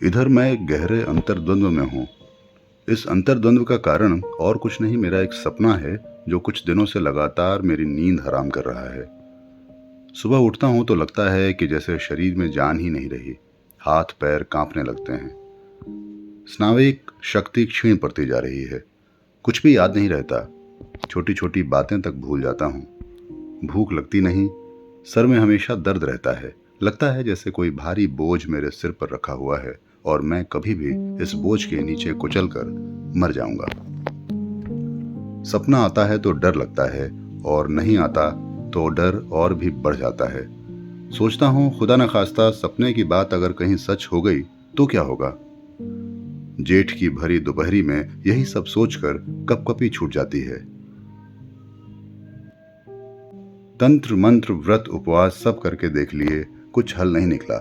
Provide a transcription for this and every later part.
इधर मैं एक गहरे अंतर्द्वंद में हूँ। इस अंतर्द्वंद का कारण और कुछ नहीं, मेरा एक सपना है जो कुछ दिनों से लगातार मेरी नींद हराम कर रहा है। सुबह उठता हूँ तो लगता है कि जैसे शरीर में जान ही नहीं रही। हाथ पैर कांपने लगते हैं। स्नाविक शक्ति क्षीण पड़ती जा रही है। कुछ भी याद नहीं रहता। छोटी छोटी बातें तक भूल जाता हूँ। भूख लगती नहीं। सर में हमेशा दर्द रहता है। लगता है जैसे कोई भारी बोझ मेरे सिर पर रखा हुआ है और मैं कभी भी इस बोझ के नीचे कुचल कर मर जाऊंगा। सपना आता है तो डर लगता है और नहीं आता तो डर और भी बढ़ जाता है। सोचता हूँ खुदा न खास्ता सपने की बात अगर कहीं सच हो गई तो क्या होगा। जेठ की भरी दोपहरी में यही सब सोचकर कपकपी छूट जाती है। तंत्र मंत्र व्रत उपवास सब करके देख लिए, कुछ हल नहीं निकला।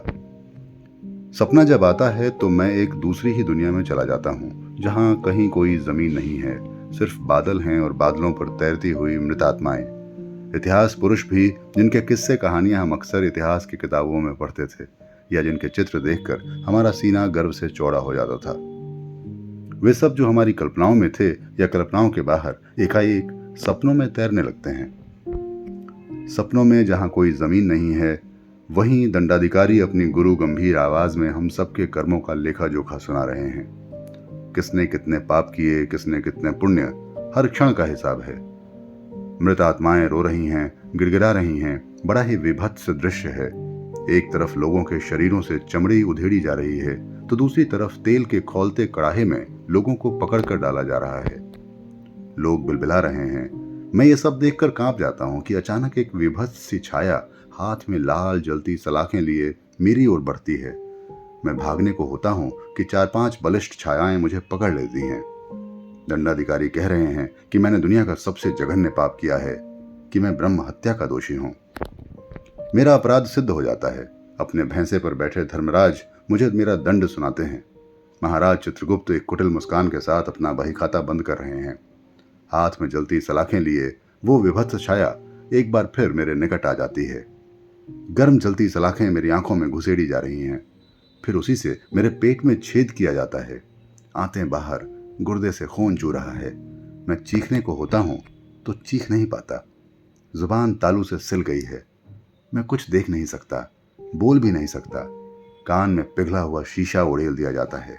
सपना जब आता है तो मैं एक दूसरी ही दुनिया में चला जाता हूँ, जहाँ कहीं कोई जमीन नहीं है, सिर्फ बादल हैं और बादलों पर तैरती हुई मृतात्माएं। इतिहास पुरुष भी, जिनके किस्से कहानियां हम अक्सर इतिहास की किताबों में पढ़ते थे, या जिनके चित्र देखकर हमारा सीना गर्व से चौड़ा हो जाता था, वे सब जो हमारी कल्पनाओं में थे या कल्पनाओं के बाहर, एकाएक सपनों में तैरने लगते हैं। सपनों में जहाँ कोई जमीन नहीं है, वहीं दंडाधिकारी अपनी गुरु गंभीर आवाज में हम सबके कर्मों का लेखा जोखा सुना रहे हैं। किसने कितने पाप किए, किसने कितने पुण्य, हर क्षण का हिसाब है। मृत आत्माएं रो रही हैं, गिड़गिड़ा रही हैं। बड़ा ही विभत्स दृश्य है। एक तरफ लोगों के शरीरों से चमड़ी उधेड़ी जा रही है, तो दूसरी तरफ तेल के खौलते कड़ाहे में लोगों को पकड़ कर डाला जा रहा है। लोग बिलबिला रहे हैं। मैं ये सब देखकर कांप जाता हूँ कि अचानक एक विभत्स सी छाया हाथ में लाल जलती सलाखें लिए मेरी ओर बढ़ती है। मैं भागने को होता हूँ कि 4-5 बलिष्ठ छायाएं मुझे पकड़ लेती हैं। दंडाधिकारी कह रहे हैं कि मैंने दुनिया का सबसे जघन्य पाप किया है, कि मैं ब्रह्म हत्या का दोषी हूँ। मेरा अपराध सिद्ध हो जाता है। अपने भैंसे पर बैठे धर्मराज मुझे मेरा दंड सुनाते हैं। महाराज चित्रगुप्त एक कुटिल मुस्कान के साथ अपना बहीखाता बंद कर रहे हैं। हाथ में जलती सलाखें लिए वो विभत्स छाया एक बार फिर मेरे निकट आ जाती है। गर्म जलती सलाखें मेरी आंखों में घुसेड़ी जा रही हैं। फिर उसी से मेरे पेट में छेद किया जाता है। आंतें बाहर, गुर्दे से खून चू रहा है। मैं चीखने को होता हूं तो चीख नहीं पाता। जुबान तालू से सिल गई है। मैं कुछ देख नहीं सकता, बोल भी नहीं सकता। कान में पिघला हुआ शीशा उड़ेल दिया जाता है।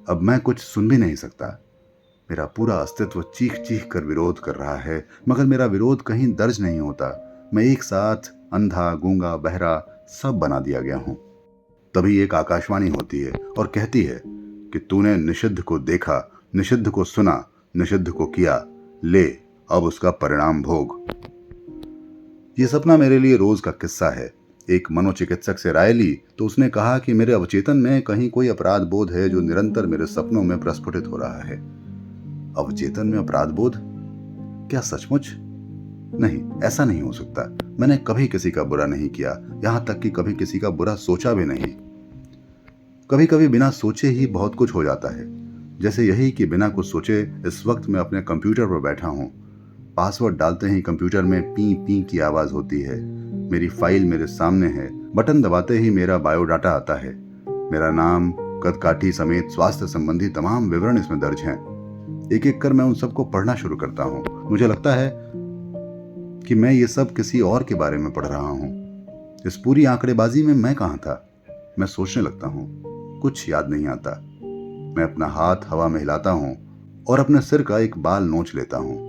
अब मैं कुछ सुन भी नहीं सकता। मेरा पूरा अस्तित्व चीख चीख कर विरोध कर रहा है, मगर मेरा विरोध कहीं दर्ज नहीं होता। मैं एक साथ अंधा, गूंगा, बहरा सब बना दिया गया हूं। तभी एक आकाशवाणी होती है और कहती है कि तूने निषिद्ध को देखा, निषिद्ध को सुना, निषिद्ध को किया, ले अब उसका परिणाम भोग। ये सपना मेरे लिए रोज का किस्सा है। एक मनोचिकित्सक से राय ली तो उसने कहा कि मेरे अवचेतन में कहीं कोई अपराध बोध है जो निरंतर मेरे सपनों में प्रस्फुटित हो रहा है। अवचेतन में अपराध बोध? क्या सचमुच? नहीं, ऐसा नहीं हो सकता। मैंने कभी किसी का बुरा नहीं किया, यहां तक कि कभी किसी का बुरा सोचा भी नहीं। कभी कभी बिना सोचे ही बहुत कुछ हो जाता है, जैसे यही कि बिना कुछ सोचे इस वक्त मैं अपने कंप्यूटर पर बैठा हूं। पासवर्ड डालते ही कंप्यूटर में पी पी की आवाज होती है। मेरी फाइल मेरे सामने है। बटन दबाते ही मेरा बायोडाटा आता है। मेरा नाम, कदकाठी समेत स्वास्थ्य संबंधी तमाम विवरण इसमें दर्ज हैं। एक एक कर मैं उन सबको पढ़ना शुरू करता हूँ। मुझे लगता है कि मैं ये सब किसी और के बारे में पढ़ रहा हूँ। इस पूरी आंकड़ेबाजी में मैं कहाँ था? मैं सोचने लगता हूँ। कुछ याद नहीं आता। मैं अपना हाथ हवा में हिलाता हूँ और अपने सिर का एक बाल नोच लेता हूँ।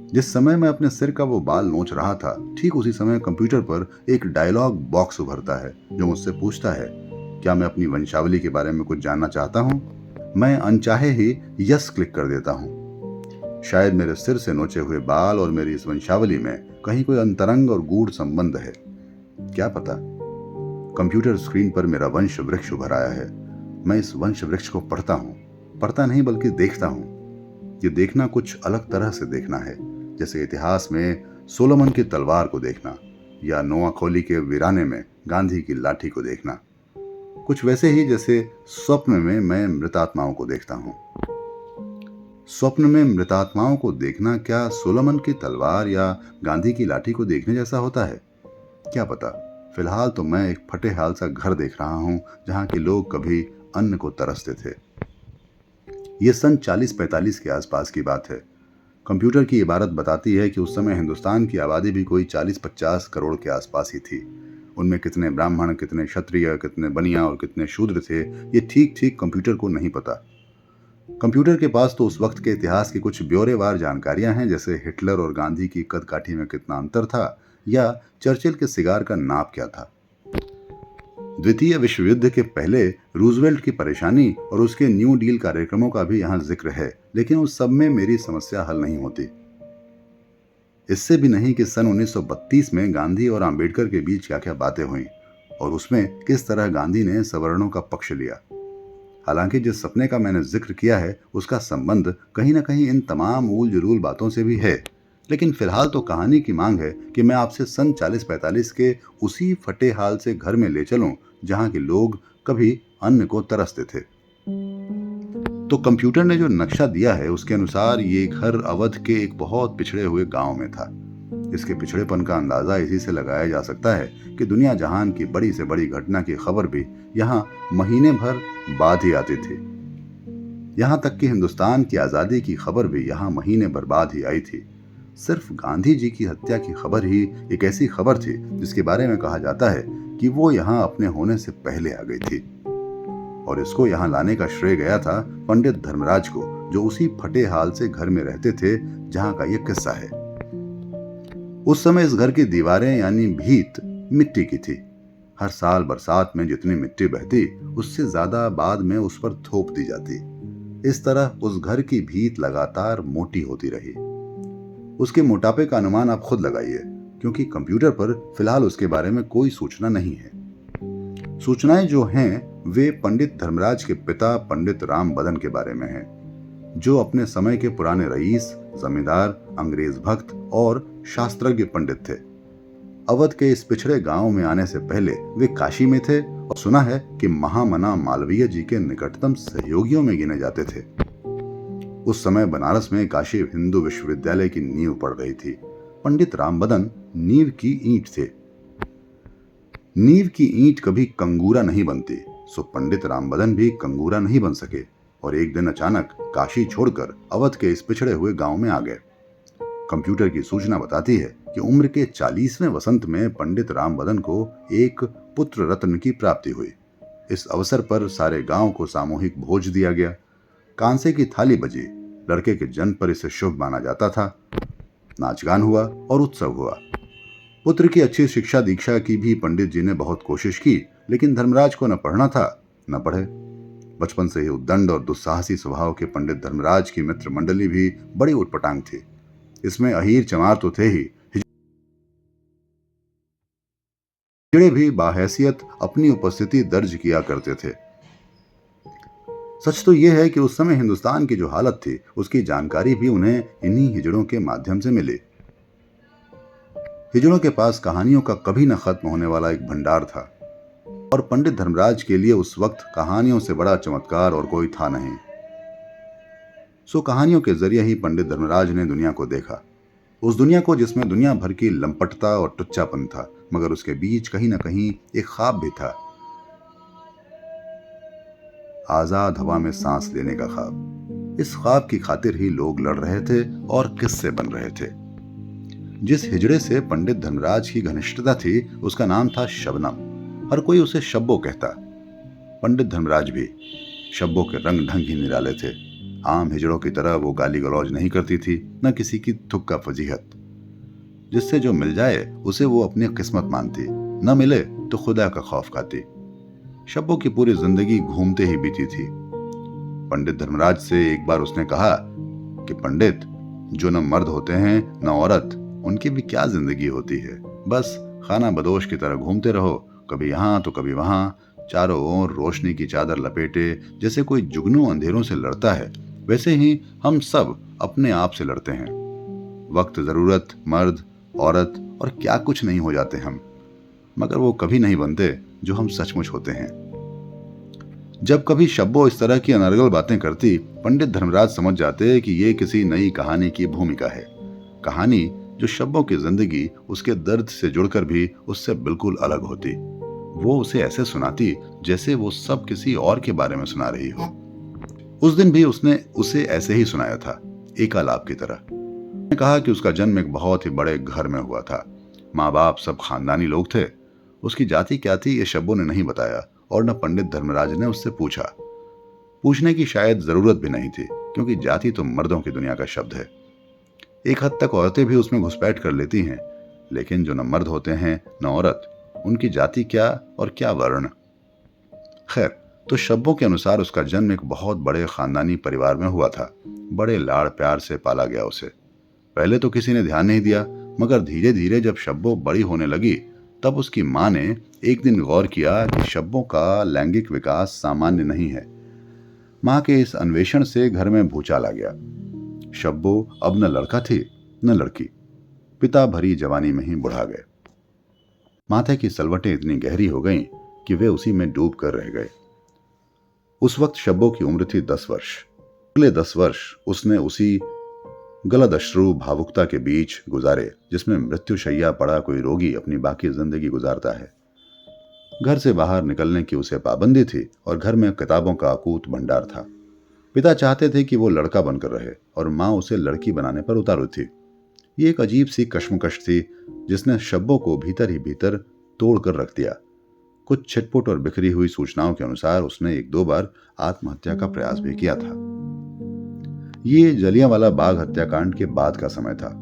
जिस समय मैं अपने सिर का वो बाल नोच रहा था, ठीक उसी समय कंप्यूटर पर एक डायलॉग बॉक्स उभरता है जो मुझसे पूछता है, क्या मैं अपनी वंशावली के बारे में कुछ जानना चाहता हूँ? मैं अनचाहे ही यस क्लिक कर देता हूँ। शायद मेरे सिर से नोचे हुए बाल और मेरी इस वंशावली में कहीं कोई अंतरंग और गूढ़ संबंध है। क्या पता। कंप्यूटर स्क्रीन पर मेरा वंश वृक्ष उभर आया है। मैं इस वंश वृक्ष को पढ़ता हूँ। पढ़ता नहीं बल्कि देखता हूँ। ये देखना कुछ अलग तरह से देखना है, जैसे इतिहास में सोलोमन की तलवार को देखना या नोआ खोली के वीराने में गांधी की लाठी को देखना। कुछ वैसे ही जैसे स्वप्न में मैं मृतात्माओं को देखता हूँ। स्वप्न में मृतात्माओं को देखना क्या सोलोमन की तलवार या गांधी की लाठी को देखने जैसा होता है? क्या पता। फिलहाल तो मैं एक फटे हाल सा घर देख रहा हूँ, जहाँ के लोग कभी अन्न को तरसते थे। ये सन 40-45 के आसपास की बात है। कंप्यूटर की इबारत बताती है कि उस समय हिंदुस्तान की आबादी भी कोई 40-50 करोड़ के आसपास ही थी। उनमें कितने ब्राह्मण, कितने क्षत्रिय, कितने बनिया और कितने शूद्र थे, ये ठीक ठीक कंप्यूटर को नहीं पता। कंप्यूटर के पास तो उस वक्त के इतिहास की कुछ ब्यौरेवार जानकारियां हैं, जैसे हिटलर और गांधी की कद काठी में कितना अंतर था, या चर्चिल के सिगार का नाप क्या था। द्वितीय विश्व युद्ध के पहले रूजवेल्ट की परेशानी और उसके न्यू डील कार्यक्रमों का भी यहाँ जिक्र है, लेकिन उस सब में मेरी समस्या हल नहीं होती। इससे भी नहीं कि सन 1932 में गांधी और आंबेडकर के बीच क्या क्या बातें हुई और उसमें किस तरह गांधी ने सवर्णों का पक्ष लिया। हालांकि जिस सपने का मैंने जिक्र किया है उसका संबंध कहीं न कहीं इन तमाम ऊल जुलूल बातों से भी है, लेकिन फिलहाल तो कहानी की मांग है कि मैं आपसे सन 40-45 के उसी फटे हाल से घर में ले चलूं जहां के लोग कभी अन्न को तरसते थे। तो कंप्यूटर ने जो नक्शा दिया है उसके अनुसार ये घर अवध के एक बहुत पिछड़े हुए गांव में था। इसके पिछड़ेपन का अंदाजा इसी से लगाया जा सकता है कि दुनिया जहान की बड़ी से बड़ी घटना की खबर भी यहाँ महीने भर बाद ही आती थी। यहाँ तक कि हिंदुस्तान की आज़ादी की खबर भी यहाँ महीने भर बाद ही आई थी। सिर्फ गांधी जी की हत्या की खबर ही एक ऐसी खबर थी जिसके बारे में कहा जाता है कि वो यहाँ अपने होने से पहले आ गई थी, और इसको यहाँ लाने का श्रेय गया था पंडित धर्मराज को, जो उसी फटे हाल से घर में रहते थे जहाँ का ये किस्सा है। उस समय इस घर की दीवारें यानी भीत मिट्टी की थी। हर साल बरसात में जितनी मिट्टी बहती उससे ज्यादा बाद में उस पर थोप दी जाती। इस तरह उस घर की भीत लगातार मोटी होती रही। उसके मोटापे का अनुमान आप खुद लगाइए, क्योंकि कंप्यूटर पर फिलहाल उसके बारे में कोई सूचना नहीं है। सूचनाएं जो हैं वे पंडित धर्मराज के पिता पंडित राम बदन के बारे में हैं, जो अपने समय के पुराने रईस, जमींदार, अंग्रेज भक्त और शास्त्रज्ञ पंडित थे। अवध के इस पिछड़े गांव में आने से पहले वे काशी में थे और सुना है कि महामना मालवीय जी के निकटतम सहयोगियों में गिने जाते थे। उस समय बनारस में काशी हिंदू विश्वविद्यालय की नींव पड़ रही थी। पंडित रामबदन नींव की ईंट थे। नींव की ईंट कभी कंगूरा नहीं बनती, सो पंडित रामबदन भी कंगूरा नहीं बन सके और एक दिन अचानक काशी छोड़कर अवध के इस पिछड़े हुए गांव में आ गए। कंप्यूटर की सूचना बताती है कि उम्र के 40वें वसंत में पंडित रामबदन को एक पुत्र रत्न की प्राप्ति हुई। इस अवसर पर सारे गांव को सामूहिक भोज दिया गया। कांसे की थाली बजी। लड़के के जन्म पर इसे शुभ माना जाता था। नाच गान हुआ और उत्सव हुआ। पुत्र की अच्छी शिक्षा दीक्षा की भी पंडित जी ने बहुत कोशिश की, लेकिन धर्मराज को न पढ़ना था न पढ़े। बचपन से ही उद्दंड और दुस्साहसी स्वभाव के पंडित धर्मराज की मित्र मंडली भी बड़ी उटपटांग थी। इसमें अहीर चमार तो थे ही, हिजड़े भी बाहैसियत अपनी उपस्थिति दर्ज किया करते थे। सच तो यह है कि उस समय हिंदुस्तान की जो हालत थी उसकी जानकारी भी उन्हें इन्हीं हिजड़ों के माध्यम से मिली। हिजड़ों के पास कहानियों का कभी न खत्म होने वाला एक भंडार था, और पंडित धर्मराज के लिए उस वक्त कहानियों से बड़ा चमत्कार और कोई था नहीं। सो कहानियों के जरिए ही पंडित धर्मराज ने दुनिया को देखा, उस दुनिया को जिसमें दुनिया भर की लंपटता और टुच्चापन था, मगर उसके बीच कहीं न कहीं एक ख्वाब भी था। आजाद हवा में सांस लेने का ख्वाब। इस ख्वाब की खातिर ही लोग लड़ रहे थे और किस्से बन रहे थे। जिस हिजड़े से पंडित धर्मराज की घनिष्ठता थी उसका नाम था शबनम। हर कोई उसे शब्बो कहता। पंडित धर्मराज भी। शब्बो के रंग ढंग ही निराले थे। आम हिजड़ों की तरह वो गाली गलौज नहीं करती थी, न किसी की थुक्का फजीहत। जिससे जो मिल जाए उसे वो अपनी किस्मत मानती, न मिले तो खुदा का खौफ खाती। शब्बो की पूरी जिंदगी घूमते ही बीती थी। पंडित धर्मराज से एक बार उसने कहा कि पंडित, जो न मर्द होते हैं न औरत, उनकी भी क्या जिंदगी होती है। बस खाना बदोश की तरह घूमते रहो, कभी यहाँ तो कभी वहाँ, चारों ओर रोशनी की चादर लपेटे। जैसे कोई जुगनू अंधेरों से लड़ता है, वैसे ही हम सब अपने आप से लड़ते हैं। वक्त जरूरत, मर्द, औरत और क्या कुछ नहीं हो जाते हम, मगर वो कभी नहीं बनते जो हम सचमुच होते हैं। जब कभी शब्बो इस तरह की अनर्गल बातें करती, पंडित धर्मराज समझ जाते कि ये किसी नई कहानी की भूमिका है। कहानी जो शब्बों की जिंदगी, उसके दर्द से जुड़कर भी उससे बिल्कुल अलग होती। वो उसे ऐसे सुनाती जैसे वो सब किसी और के बारे में सुना रही हो। उस दिन भी उसने उसे ऐसे ही सुनाया था, एकालाप की तरह। उसने कहा कि उसका जन्म एक बहुत ही बड़े घर में हुआ था। माँ बाप सब खानदानी लोग थे। उसकी जाति क्या थी ये शब्बो ने नहीं बताया, और न पंडित धर्मराज ने उससे पूछा। पूछने की शायद जरूरत भी नहीं थी, क्योंकि जाति तो मर्दों की दुनिया का शब्द है। एक हद तक औरतें भी उसमें घुसपैठ कर लेती हैं, लेकिन जो न मर्द होते हैं न औरत, उनकी जाति क्या और क्या वर्ण। खैर, तो शब्बों के अनुसार उसका जन्म एक बहुत बड़े खानदानी परिवार में हुआ था। बड़े लाड़ प्यार से पाला गया उसे। पहले तो किसी ने ध्यान नहीं दिया, मगर धीरे धीरे जब शब्बो बड़ी होने लगी, तब उसकी माँ ने एक दिन गौर किया कि शब्बों का लैंगिक विकास सामान्य नहीं है। माँ के इस अन्वेषण से घर में भूचाल आ गया। शब्बो अब न लड़का थी न लड़की। पिता भरी जवानी में ही बुढ़ा गए। माथे की सलवटें इतनी गहरी हो गईं कि वे उसी में डूब कर रह गए। उस वक्त शब्बो की उम्र थी 10 वर्ष। अगले 10 वर्ष उसने उसी गलद अश्रु भावुकता के बीच गुजारे जिसमें मृत्युशैया पड़ा कोई रोगी अपनी बाकी जिंदगी गुजारता है। घर से बाहर निकलने की उसे पाबंदी थी, और घर में किताबों का अकूत भंडार था। पिता चाहते थे कि वो लड़का बनकर रहे, और माँ उसे लड़की बनाने पर उतारू थी। ये एक अजीब सी कश्मकश थी जिसने शब्बों को भीतर ही भीतर तोड़ कर रख दिया। कुछ छिटपुट और बिखरी हुई सूचनाओं के अनुसार उसने 1-2 बार आत्महत्या का प्रयास भी किया था। ये जलियांवाला बाग हत्याकांड के बाद का समय था।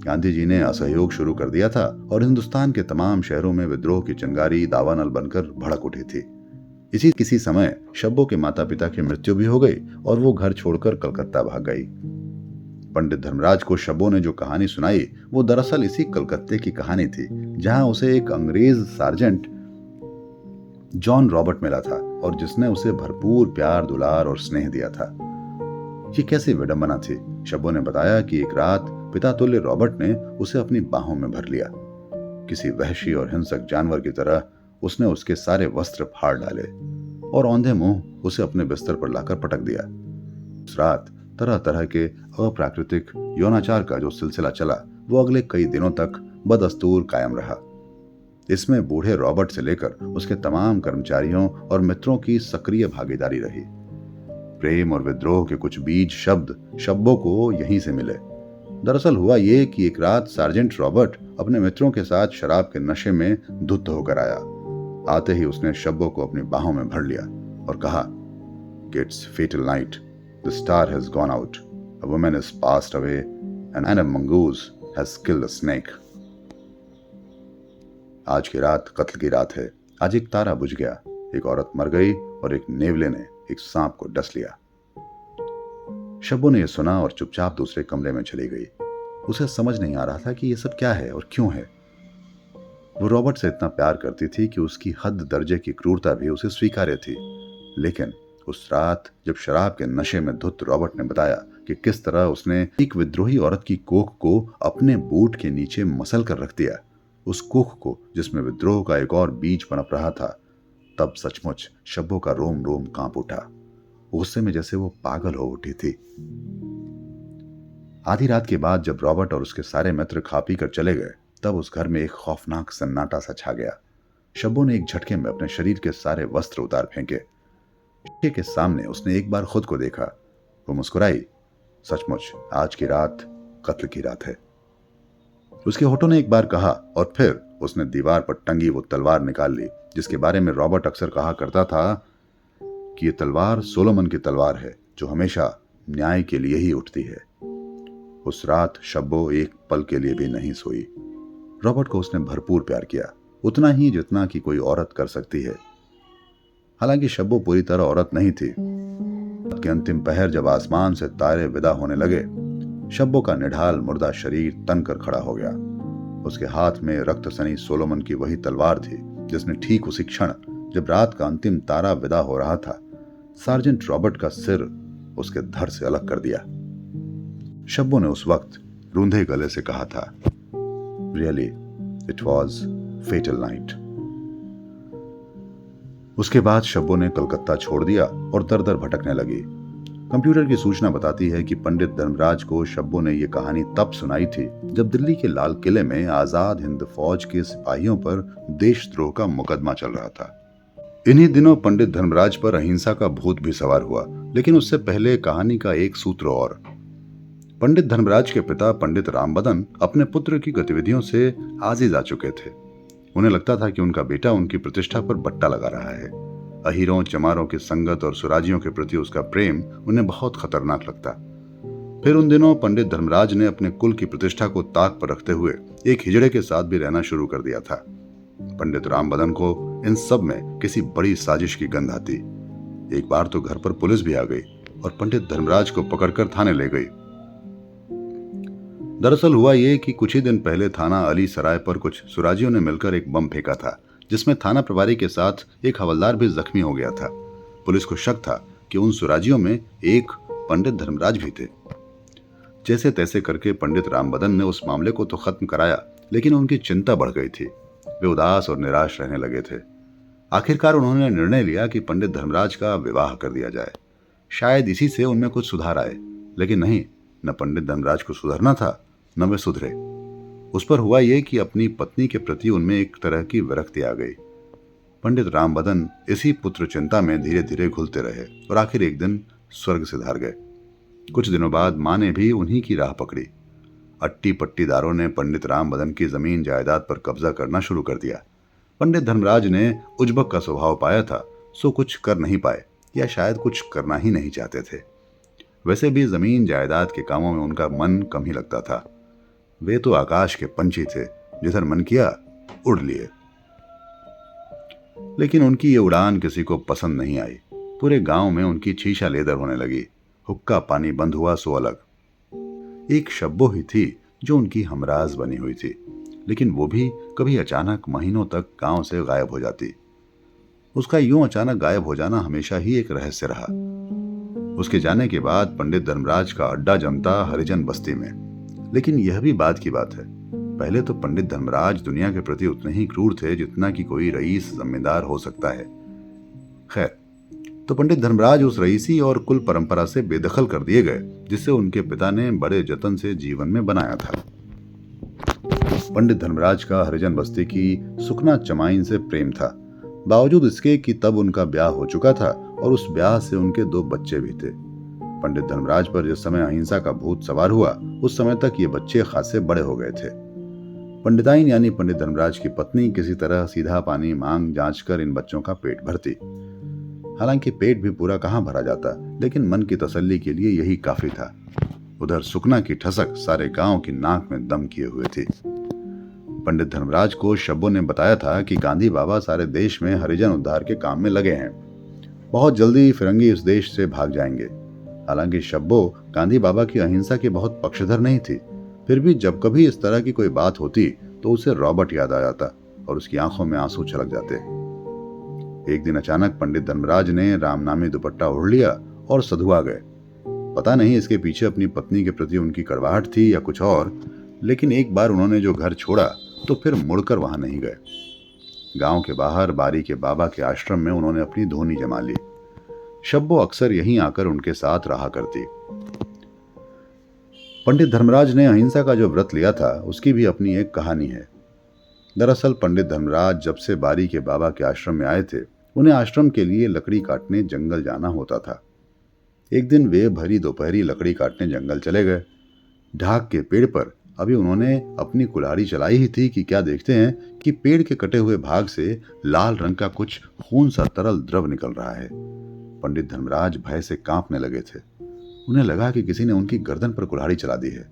गांधी जी ने असहयोग शुरू कर दिया था, और हिंदुस्तान के तमाम शहरों में विद्रोह की चिंगारी दावानल बनकर भड़क उठी थी। इसी किसी समय शब्बो के माता पिता की मृत्यु भी हो गई, और वो घर छोड़कर कलकत्ता भाग गई। पंडित धर्मराज को शब्बो ने जो कहानी सुनाई, वो दरअसल इसी कलकत्ते की कहानी थी, जहां उसे एक अंग्रेज सार्जेंट जॉन रॉबर्ट मिला था, और जिसने उसे भरपूर प्यार दुलार और स्नेह दिया था। ये कैसी विडंबना थी। शब्बो ने बताया कि एक रात पिता तुल्य रॉबर्ट ने उसे अपनी बाहों में भर लिया। किसी वहशी और हिंसक जानवर की तरह उसने उसके सारे वस्त्र फाड़ डाले, और औंधे मुंह उसे अपने बिस्तर पर लाकर पटक दिया। उस रात तरह तरह के अप्राकृतिक यौनाचार का जो सिलसिला चला, वो अगले कई दिनों तक बदस्तूर कायम रहा। इसमें बूढ़े रॉबर्ट से लेकर उसके तमाम कर्मचारियों और मित्रों की सक्रिय भागीदारी रही। प्रेम और विद्रोह के कुछ बीज शब्द शब्बों को यहीं से मिले। दरअसल हुआ ये कि एक रात सार्जेंट रॉबर्ट अपने मित्रों के साथ शराब के नशे में धुत होकर आया। आते ही उसने शब्बों को अपनी बाहों में भर लिया और कहा, "It's fatal night. The star has gone out. A woman has passed away, and a mongoose has killed a snake." आज की रात कत्ल की रात है। आज एक तारा बुझ गया, एक औरत मर गई, और एक नेवले ने एक सांप को डस लिया। शब्बो ने यह सुना और चुपचाप दूसरे कमरे में चली गई। उसे समझ नहीं आ रहा था कि यह सब क्या है और क्यों है। वो रॉबर्ट से इतना प्यार करती थी कि उसकी हद दर्जे की क्रूरता भी उसे स्वीकार्य थी। लेकिन उस रात जब शराब के नशे में धुत रॉबर्ट ने बताया कि किस तरह उसने एक विद्रोही औरत की कोख को अपने बूट के नीचे मसल कर रख दिया, उस कोख को जिसमें विद्रोह का एक और बीज पनप रहा था, तब सचमुच शब्बों का रोम रोम कांप उठा। गुस्से में जैसे वो पागल हो उठी थी। आधी रात के बाद जब रॉबर्ट और उसके सारे मित्र खा पी कर चले गए, तब उस घर में एक खौफनाक सन्नाटा सा छा गया। शब्बो ने एक झटके में अपने शरीर के सारे वस्त्र उतार फेंके। शीशे के सामने उसने एक बार खुद को देखा। वो मुस्कुराई। सचमुच आज की रात कत्ल की रात है। उसके होठों ने एक बार कहा, और फिर उसने दीवार पर टंगी वो तलवार निकाल ली जिसके बारे में रॉबर्ट अक्सर कहा करता था कि ये तलवार सोलोमन की तलवार है जो हमेशा न्याय के लिए ही उठती है। उस रात शब्बो एक पल के लिए भी नहीं सोई। रॉबर्ट को उसने भरपूर प्यार किया, उतना ही जितना कि कोई औरत कर सकती है। हालांकि शब्बो पूरी तरह औरत नहीं थी। रात के अंतिम पहर जब आसमान से तारे विदा होने लगे, शब्बो का निढाल मुर्दा शरीर तन कर खड़ा हो गया। उसके हाथ में रक्त सनी सोलोमन की वही तलवार थी जिसने ठीक उसी क्षण जब रात का अंतिम तारा विदा हो रहा था, सार्जेंट रॉबर्ट का सिर उसके धड़ से अलग कर दिया। शब्बो ने उस वक्त रूंधे गले से कहा था, "Really, it was fatal night." उसके बाद शब्बो ने कलकत्ता छोड़ दिया और दर दर भटकने लगी। कंप्यूटर की सूचना बताती है कि पंडित धर्मराज को शब्बो ने यह कहानी तब सुनाई थी जब दिल्ली के लाल किले में आजाद हिंद फौज के सिपाहियों पर देशद्रोह का मुकदमा चल रहा था। इन्हीं दिनों पंडित धर्मराज पर अहिंसा का भूत भी सवार हुआ, लेकिन उससे पहले कहानी का एक सूत्र और। पंडित धर्मराज के पिता पंडित रामबदन अपने पुत्र की गतिविधियों से आजिज आ चुके थे। उन्हें लगता था कि उनका बेटा उनकी प्रतिष्ठा पर बट्टा लगा रहा है। अहीरों चमारों की संगत और सुराजियों के प्रति उसका प्रेम उन्हें बहुत खतरनाक लगता। फिर उन दिनों पंडित धर्मराज ने अपने कुल की प्रतिष्ठा को ताक पर रखते हुए एक हिजड़े के साथ भी रहना शुरू कर दिया था। पंडित रामबदन को इन सब में किसी बड़ी साजिश की गंध आती। एक बार तो घर पर पुलिस भी आ गई और पंडित धर्मराज को पकड़कर थाने ले गई। दरअसल हुआ ये कि कुछ ही दिन पहले थाना अली सराय पर कुछ सुराजियों ने मिलकर एक बम फेंका था, जिसमें थाना प्रभारी के साथ एक हवलदार भी जख्मी हो गया था। पुलिस को शक था कि उन सुराजियों में एक पंडित धर्मराज भी थे। जैसे तैसे करके पंडित रामबदन ने उस मामले को तो खत्म कराया, लेकिन उनकी चिंता बढ़ गई थी। वे उदास और निराश रहने लगे थे। आखिरकार उन्होंने निर्णय लिया कि पंडित धर्मराज का विवाह कर दिया जाए। शायद इसी से उनमें कुछ सुधार आए, लेकिन नहीं, न पंडित धर्मराज को सुधरना था न वे सुधरे। उस पर हुआ यह कि अपनी पत्नी के प्रति उनमें एक तरह की विरक्ति आ गई। पंडित रामबदन इसी पुत्र चिंता में धीरे धीरे घुलते रहे और आखिर एक दिन स्वर्ग से धार गए। कुछ दिनों बाद मां ने भी उन्हीं की राह पकड़ी। अट्टी पट्टीदारों ने पंडित रामबदन की जमीन जायदाद पर कब्जा करना शुरू कर दिया। पंडित धर्मराज ने उजबक का स्वभाव पाया था, सो कुछ कर नहीं पाए, या शायद कुछ करना ही नहीं चाहते थे। वैसे भी जमीन जायदाद के कामों में उनका मन कम ही लगता था। वे तो आकाश के पंछी थे, जिधर मन किया उड़ लिए। लेकिन उनकी ये उड़ान किसी को पसंद नहीं आई। पूरे गांव में उनकी छीछा लेदर होने लगी। हुक्का पानी बंद हुआ सो अलग। एक शब्बो ही थी जो उनकी हमराज बनी हुई थी, लेकिन वो भी कभी अचानक महीनों तक गांव से गायब हो जाती। उसका यूं अचानक गायब हो जाना हमेशा ही एक रहस्य रहा। उसके जाने के बाद पंडित धर्मराज का अड्डा जमता हरिजन बस्ती में। लेकिन यह भी बात की बात है, पहले तो पंडित धर्मराज दुनिया के प्रति उतने ही क्रूर थे जितना कि कोई रईस जमींदार हो सकता है। खैर, तो पंडित धर्मराज उस रईसी और कुल परंपरा से बेदखल कर दिए गए, जिसे उनके पिता ने बड़े जतन से जीवन में बनाया था। पंडित धर्मराज का हरिजन बस्ती की सुखना चमाइन से प्रेम था, बावजूद इसके कि तब उनका ब्याह हो चुका था और उस ब्याह से उनके 2 बच्चे भी थे। पंडित धर्मराज पर जिस समय अहिंसा का भूत सवार हुआ, उस समय तक ये बच्चे खासे बड़े हो गए थे। पंडिताइन यानी पंडित धर्मराज की पत्नी किसी तरह सीधा पानी मांग जांच कर इन बच्चों का पेट भरती। हालांकि पेट भी पूरा कहां भरा जाता, लेकिन मन की तसल्ली के लिए यही काफी था। उधर सुकना की ठसक सारे गांव की नाक में दम किए हुए थी। पंडित धर्मराज को शब्बो ने बताया था कि गांधी बाबा सारे देश में हरिजन उद्धार के काम में लगे हैं। बहुत जल्दी फिरंगी इस देश से भाग जाएंगे। हालांकि शब्बो गांधी बाबा की अहिंसा की बहुत पक्षधर नहीं थी, फिर भी जब कभी इस तरह की कोई बात होती तो उसे रॉबर्ट याद आ जाता और उसकी आंखों में आंसू छलक जाते। एक दिन अचानक पंडित धर्मराज ने रामनामी दुपट्टा ओढ़ लिया और सधुआ गए। पता नहीं इसके पीछे अपनी पत्नी के प्रति उनकी कड़वाहट थी या कुछ और, लेकिन एक बार उन्होंने जो घर छोड़ा तो फिर मुड़कर वहां नहीं गए। गांव के बाहर बारी के बाबा के आश्रम में उन्होंने अपनी धोनी जमा ली। शब्बो अक्सर यहीं आकर उनके साथ रहा करती। पंडित धर्मराज ने अहिंसा का जो व्रत लिया था, उसकी भी अपनी एक कहानी है। दरअसल पंडित धर्मराज जब से बारी के बाबा के आश्रम में आए थे, उन्हें आश्रम के लिए लकड़ी काटने जंगल जाना होता था। एक दिन वे भरी दोपहरी लकड़ी काटने जंगल चले गए। ढाक के पेड़ पर अभी उन्होंने अपनी कुल्हाड़ी चलाई ही थी कि क्या देखते हैं कि पेड़ के कटे हुए भाग से लाल रंग का कुछ खून सा तरल द्रव निकल रहा है। पंडित धर्मराज भय से कांपने लगे थे। उन्हें लगा कि किसी ने उनकी गर्दन पर कुल्हाड़ी चला दी है।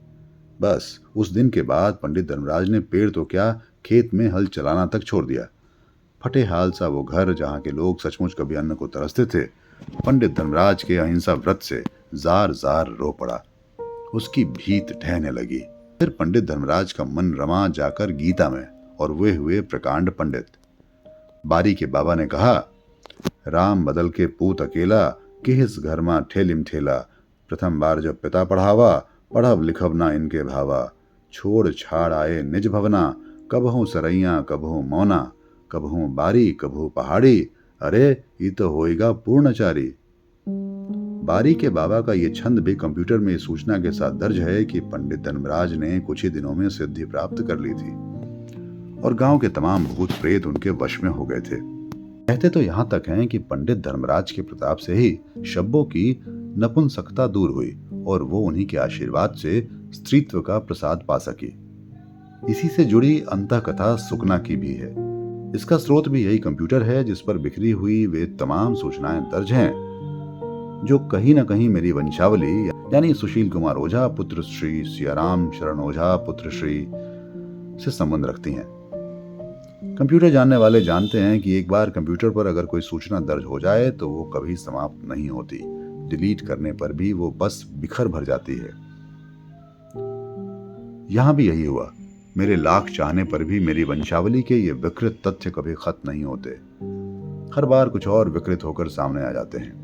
बस उस दिन के बाद पंडित धर्मराज ने पेड़ तो क्या, खेत में हल चलाना तक छोड़ दिया। फटे हाल सा वो घर जहां के लोग सचमुच कभी अन्न को तरसते थे, पंडित धर्मराज के अहिंसा व्रत से जार जार रो पड़ा। उसकी भीत ढहने लगी। फिर पंडित धर्मराज का मन रमा जाकर गीता में और वे हुए प्रकांड पंडित। बारी के बाबा ने कहा, राम बदल के पूत अकेला, किस घर मा ठेलिम ठेला, प्रथम बार जब पिता पढ़ावा, पढ़ब लिखब ना इनके भावा, छोड़ छाड़ आए निज भवना, कबहू सरैया कबहू मौना, कबहू बारी कबहू पहाड़ी, अरे ये तो होएगा पूर्णचारी। बारी के बाबा का ये छंद भी कंप्यूटर में इस सूचना के साथ दर्ज है कि पंडित धर्मराज ने कुछ ही दिनों में सिद्धि प्राप्त कर ली थी और गांव के तमाम भूत प्रेत उनके वश में हो गए थे। कहते तो यहाँ तक हैं कि पंडित धर्मराज के प्रताप से ही शब्बों की नपुंसकता दूर हुई और वो उन्हीं के आशीर्वाद से स्त्रीत्व का प्रसाद पा सकी। इसी से जुड़ी अंतः कथा सुकना की भी है। इसका स्रोत भी यही कंप्यूटर है जिस पर बिखरी हुई वे तमाम सूचनाएं दर्ज हैं जो कहीं न कहीं मेरी वंशावली यानी सुशील कुमार ओझा पुत्र श्री सियाराम शरण ओझा पुत्र श्री से संबंध रखती हैं। कंप्यूटर जानने वाले जानते हैं कि एक बार कंप्यूटर पर अगर कोई सूचना दर्ज हो जाए तो वो कभी समाप्त नहीं होती। डिलीट करने पर भी वो बस बिखर भर जाती है। यहां भी यही हुआ। मेरे लाख चाहने पर भी मेरी वंशावली के ये विकृत तथ्य कभी खत्म नहीं होते। हर बार कुछ और विकृत होकर सामने आ जाते हैं।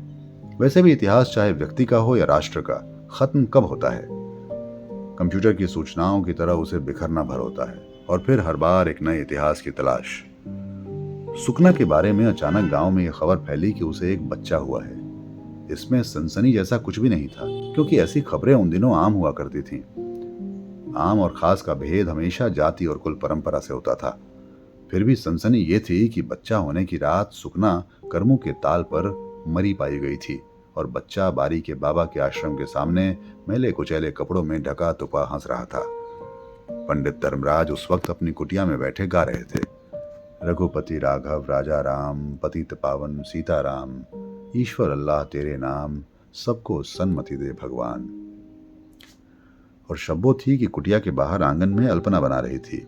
वैसे भी इतिहास चाहे व्यक्ति का हो या राष्ट्र का, खत्म कब होता है? कंप्यूटर की सूचनाओं की तरह उसे बिखरना भर होता है और फिर हर बार एक नए इतिहास की तलाश। सुकना के बारे में अचानक गांव में यह खबर फैली कि उसे एक बच्चा हुआ है। इसमें सनसनी जैसा कुछ भी नहीं था क्योंकि ऐसी खबरें उन दिनों आम हुआ करती थीं। आम और खास का भेद हमेशा जाति और कुल परंपरा से होता था। फिर भी सनसनी ये थी कि बच्चा होने की रात सुकना कर्मों के ताल पर मरी पाई गई थी और बच्चा बारी के बाबा के आश्रम के सामने मैले कुचैले कपड़ों में ढका तुपा हंस रहा था। पंडित धर्मराज उस वक्त अपनी कुटिया में बैठे गा रहे थे, रघुपति राघव राजा राम पतित पावन सीताराम, ईश्वर अल्लाह तेरे नाम, सबको सन्मति दे भगवान। और शब्बो थी कि कुटिया के बाहर आंगन में अल्पना बना रही थी।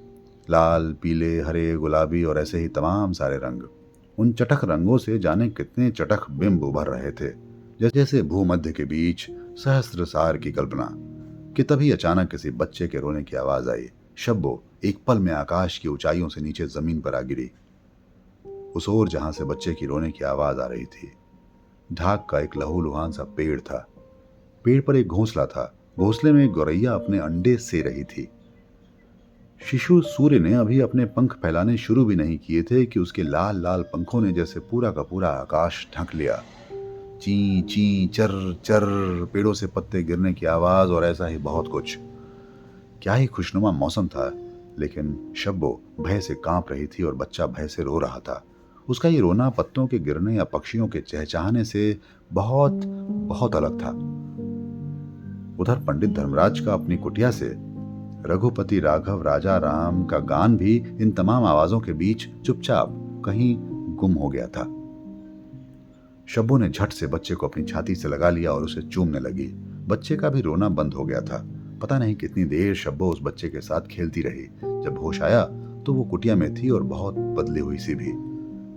लाल पीले हरे गुलाबी और ऐसे ही तमाम सारे रंग। उन चटख रंगों से जाने कितने चटख बिंब उभर रहे थे, जैसे भूमध्य के बीच सहस्त्रसार की कल्पना। कि तभी अचानक किसी बच्चे के रोने की आवाज आई। शब्बो एक पल में आकाश की ऊंचाइयों से नीचे जमीन पर आ गिरी। उस ओर जहां से बच्चे की रोने की आवाज आ रही थी, ढाक का एक लहूलुहान सा पेड़ था। पेड़ पर एक घोंसला था। घोंसले में एक गौरैया अपने अंडे से रही थी। शिशु सूर्य ने अभी अपने पंख फैलाने शुरू भी नहीं किए थे कि उसके लाल लाल पंखों ने जैसे पूरा का पूरा आकाश ढक लिया। ची ची चर चर, पेड़ों से पत्ते गिरने की आवाज और ऐसा ही बहुत कुछ। क्या ही खुशनुमा मौसम था, लेकिन शब्बो भय से कांप रही थी और बच्चा भय से रो रहा था। उसका ये रोना पत्तों के गिरने या पक्षियों के चहचहाने से बहुत बहुत अलग था। उधर पंडित धर्मराज का अपनी कुटिया से रघुपति राघव राजा राम का गान भी इन तमाम आवाजों के बीच चुपचाप कहीं गुम हो गया था। शब्बो ने झट से बच्चे को अपनी छाती से लगा लिया और उसे चूमने लगी। बच्चे का भी रोना बंद हो गया था। पता नहीं कितनी देर शब्बो उस बच्चे के साथ खेलती रही। जब होश आया तो वो कुटिया में थी और बहुत बदली हुई सी भी।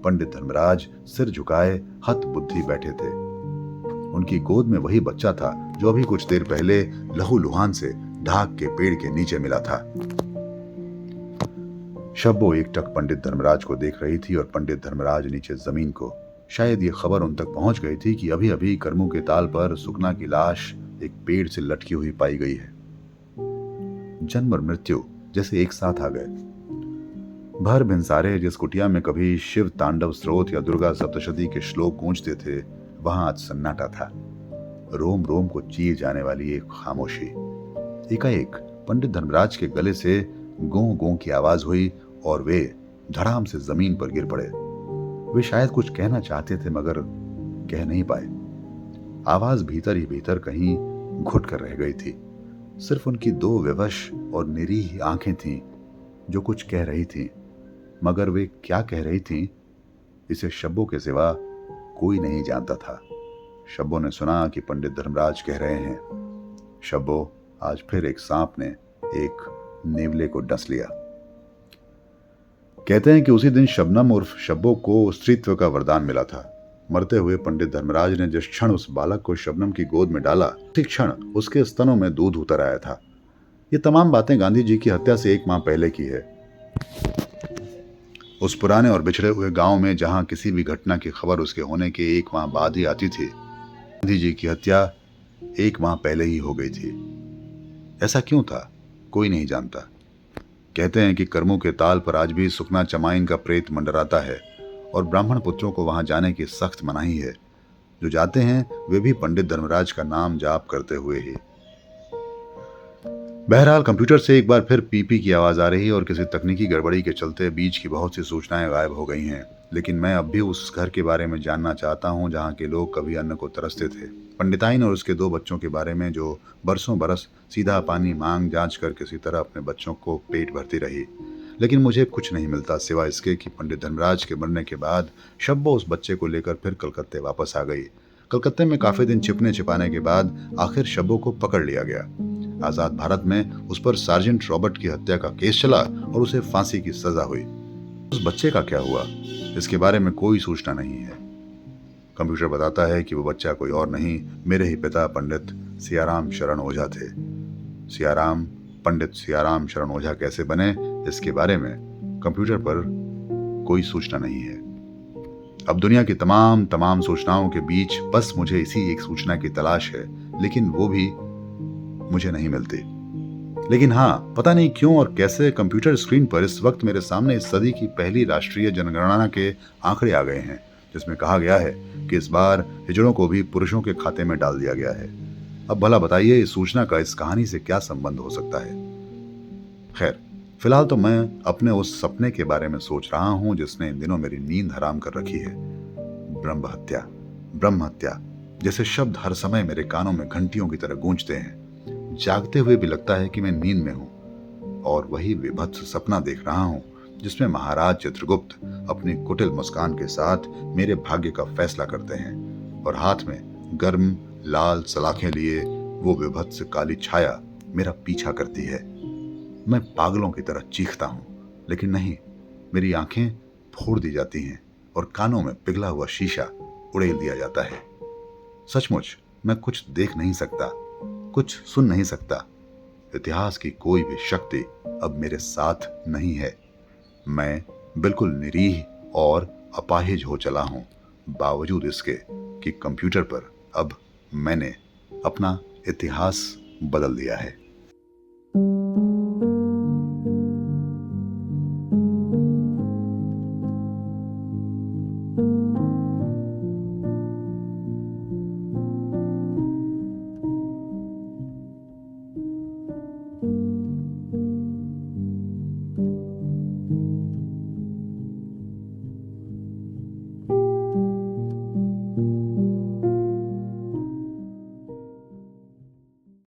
पंडित धर्मराज सिर झुकाए हत बुद्धि बैठे थे। उनकी गोद में वही बच्चा था जो अभी कुछ देर पहले लहूलुहान से ढाक के पेड़ के नीचे मिला था। शब्बो एकटक पंडित धर्मराज को देख रही थी और पंडित धर्मराज नीचे जमीन को। शायद ये खबर उन तक पहुंच गई थी कि अभी अभी कर्मों के ताल पर सुकना की लाश एक पेड़ से लटकी हुई पाई गई है। जन्म और मृत्यु जैसे एक साथ आ गए। भर भिनसारे जिस कुटिया में कभी शिव तांडव स्रोत या दुर्गा सप्तशती के श्लोक गूंजते थे, वहां आज सन्नाटा था। रोम रोम को चीर जाने वाली एक खामोशी। एकाएक पंडित धर्मराज के गले से गों गों की आवाज हुई और वे धड़ाम से जमीन पर गिर पड़े। वे शायद कुछ कहना चाहते थे मगर कह नहीं पाए। आवाज भीतर ही भीतर कहीं घुट कर रह गई थी। सिर्फ उनकी दो विवश और निरीह आंखें थीं जो कुछ कह रही थीं, मगर वे क्या कह रही थीं इसे शब्बों के सिवा कोई नहीं जानता था। शब्बों ने सुना कि पंडित धर्मराज कह रहे हैं, शब्बो आज फिर एक सांप ने एक नेवले को डस लिया। कहते हैं कि उसी दिन शबनम उर्फ शब्बो को स्त्रीत्व का वरदान मिला था। मरते हुए पंडित धर्मराज ने जिस क्षण उस बालक को शबनम की गोद में डाला, उसी क्षण उसके स्तनों में दूध उतर आया था। ये तमाम बातें गांधी जी की हत्या से 1 माह पहले की है। उस पुराने और बिछड़े हुए गांव में जहां किसी भी घटना की खबर उसके होने के 1 माह बाद ही आती थी, गांधी जी की हत्या 1 माह पहले ही हो गई थी। ऐसा क्यों था, कोई नहीं जानता। कहते हैं कि कर्मों के ताल पर आज भी सुकना चमाइन का प्रेत मंडराता है और ब्राह्मण पुत्रों को वहां जाने की सख्त मनाही है। जो जाते हैं वे भी पंडित धर्मराज का नाम जाप करते हुए ही। बहरहाल कंप्यूटर से एक बार फिर पीपी की आवाज आ रही है और किसी तकनीकी गड़बड़ी के चलते बीच की बहुत सी सूचनाएं गायब हो गई हैं। लेकिन मैं अब भी उस घर के बारे में जानना चाहता हूं जहां के लोग कभी अन्न को तरसते थे। पंडिताइन और उसके 2 बच्चों के बारे में जो बरसों बरस सीधा पानी मांग जांच कर किसी तरह अपने बच्चों को पेट भरती रही। लेकिन मुझे कुछ नहीं मिलता सिवाय इसके कि पंडित धर्मराज के मरने के बाद शब्बो उस बच्चे को लेकर फिर कलकत्ते वापस आ गई। कलकत्ते में काफी दिन छिपने छिपाने के बाद आखिर शब्बो को पकड़ लिया गया। आजाद भारत में उस पर सार्जेंट रॉबर्ट की हत्या का केस चला और उसे फांसी की सजा हुई। उस बच्चे का क्या हुआ, इसके बारे में कोई सूचना नहीं है। कंप्यूटर बताता है कि वो बच्चा कोई और नहीं, मेरे ही पिता पंडित सियाराम शरण ओझा थे। पंडित सियाराम शरण ओझा कैसे बने, इसके बारे में कंप्यूटर पर कोई सूचना नहीं है। अब दुनिया की तमाम सूचनाओं के बीच बस मुझे इसी एक सूचना की तलाश है, लेकिन वो भी मुझे नहीं मिलती। लेकिन हाँ, पता नहीं क्यों और कैसे कंप्यूटर स्क्रीन पर इस वक्त मेरे सामने इस सदी की पहली राष्ट्रीय जनगणना के आंकड़े आ गए हैं, जिसमें कहा गया है कि इस बार हिजड़ों को भी पुरुषों के खाते में डाल दिया गया है। अब भला बताइए इस सूचना का इस कहानी से क्या संबंध हो सकता है। खैर, फिलहाल तो मैं अपने उस सपने के बारे में सोच रहा हूं जिसने इन दिनों मेरी नींद हराम कर रखी है। ब्रह्म हत्या जैसे शब्द हर समय मेरे कानों में घंटियों की तरह गूंजते हैं। जागते हुए भी लगता है कि मैं नींद में हूं और वही विभत्स सपना देख रहा हूं जिसमें महाराज चित्रगुप्त अपनी कुटिल मुस्कान के साथ मेरे भाग्य का फैसला करते हैं और हाथ में गर्म लाल सलाखें लिए वो विभत्स काली छाया मेरा पीछा करती है। मैं पागलों की तरह चीखता हूं, लेकिन नहीं, मेरी आंखें फोड़ दी जाती हैं और कानों में पिघला हुआ शीशा उड़ेल दिया जाता है। सचमुच मैं कुछ देख नहीं सकता, कुछ सुन नहीं सकता। इतिहास की कोई भी शक्ति अब मेरे साथ नहीं है। मैं बिल्कुल निरीह और अपाहिज हो चला हूं, बावजूद इसके कि कंप्यूटर पर अब मैंने अपना इतिहास बदल दिया है।